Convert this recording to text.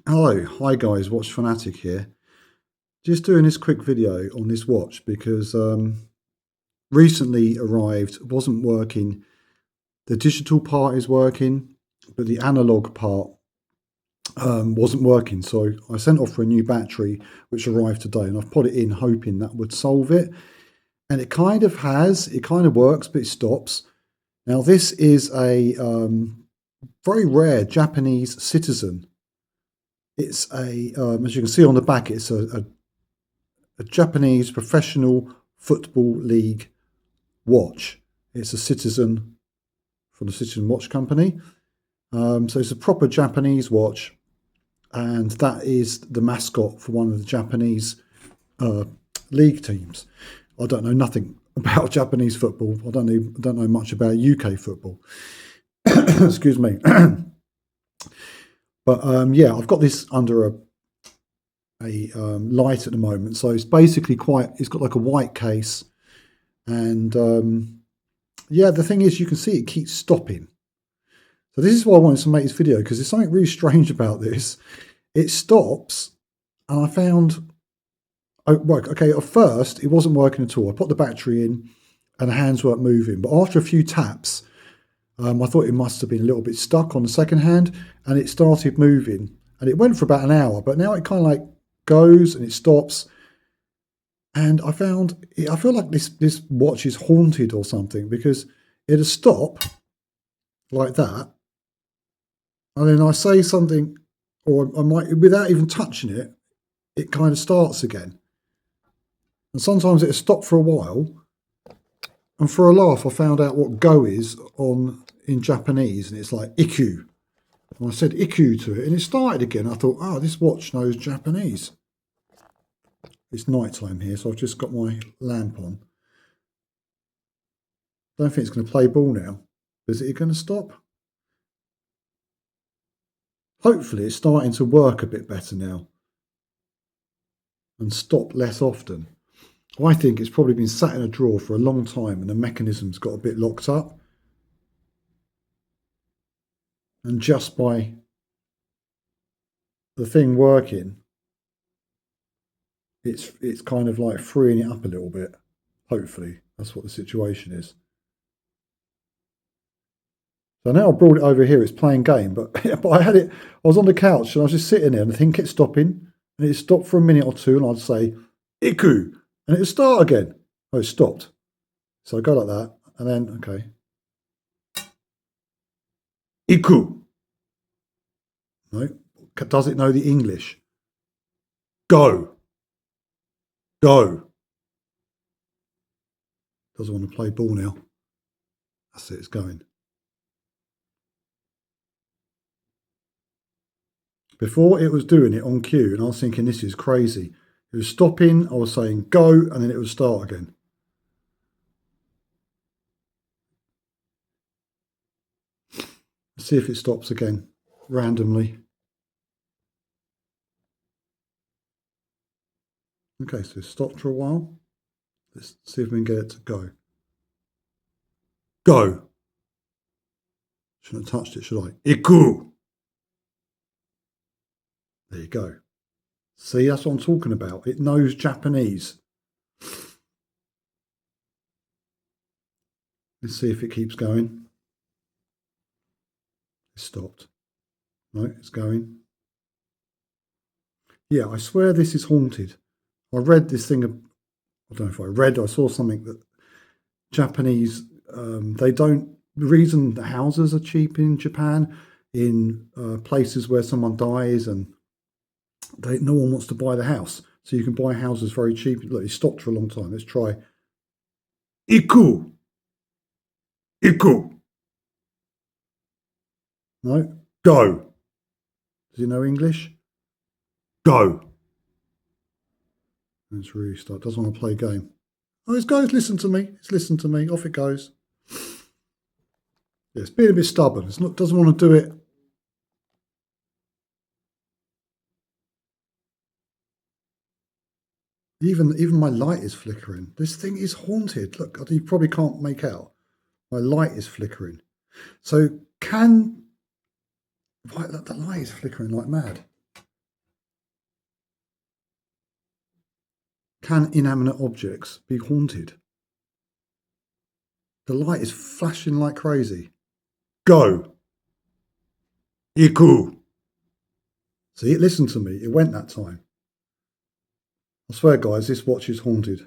Hello, hi guys, Watch Fanatic here. Just doing this quick video on this watch because recently arrived, wasn't working. The digital part is working, but the analog part wasn't working. So I sent off for a new battery, which arrived today, and I've put it in hoping that would solve it. And it kind of has, it kind of works, but it stops. Now this is a very rare Japanese Citizen. It's as you can see on the back, it's a Japanese professional football league watch. It's a Citizen from the Citizen Watch Company. So it's a proper Japanese watch, and that is the mascot for one of the Japanese league teams. I don't know nothing about Japanese football. I don't know much about UK football. Excuse me. But yeah, I've got this under a light at the moment, so it's basically it's got like a white case, and yeah, the thing is, you can see it keeps stopping. So this is why I wanted to make this video, because there's something really strange about this. It stops, and I found, right, okay, at first it wasn't working at all. I put the battery in and the hands weren't moving, but after a few taps, I thought it must have been a little bit stuck on the second hand, and it started moving, and it went for about an hour, but now it kind of like goes and it stops. And I feel like this watch is haunted or something, because it'll stop like that, and then I say something, or I might, without even touching it, it kind of starts again. And sometimes it'll stop for a while, and for a laugh I found out what go is in Japanese, and it's like iku. And I said iku to it, and it started again. I thought, oh, this watch knows Japanese. It's night time here, so I've just got my lamp on. Don't think it's going to play ball now. Is it going to stop? Hopefully it's starting to work a bit better now and stop less often. I think it's probably been sat in a drawer for a long time and the mechanism's got a bit locked up. And just by the thing working, it's kind of like freeing it up a little bit. Hopefully that's what the situation is. So now I brought it over here, it's playing game, but I was on the couch and I was just sitting there and the thing kept stopping, and it stopped for a minute or two, and I'd say, Iku, and it would start again. Oh, it stopped. So I go like that, and then, okay. Iku. No. Does it know the English? Go. Go. Doesn't want to play ball now. That's it, it's going. Before it was doing it on cue, and I was thinking, this is crazy. It was stopping, I was saying go, and then it would start again. Let's see if it stops again, randomly. Okay, so it stopped for a while. Let's see if we can get it to go. Go. Shouldn't have touched it, should I? Iku. There you go. See, that's what I'm talking about. It knows Japanese. Let's see if it keeps going. It stopped. No, it's going. Yeah, I swear this is haunted. I read this thing, I don't know if I saw something that Japanese, they don't, the reason the houses are cheap in Japan, in places where someone dies and no one wants to buy the house. So you can buy houses very cheap. Look, it stopped for a long time. Let's try. Iku. Iku. No. Go. Does he know English? Go. Let's restart. Doesn't want to play a game. Oh, it's goes. Listen to me. It's listened to me. Off it goes. Yeah, it's being a bit stubborn. Doesn't want to do it. Even my light is flickering. This thing is haunted. Look, you probably can't make out. My light is flickering. So the light is flickering like mad. can inanimate objects be haunted? The light is flashing like crazy. Go! Iku! See, it listened to me. It went that time. I swear, guys, this watch is haunted.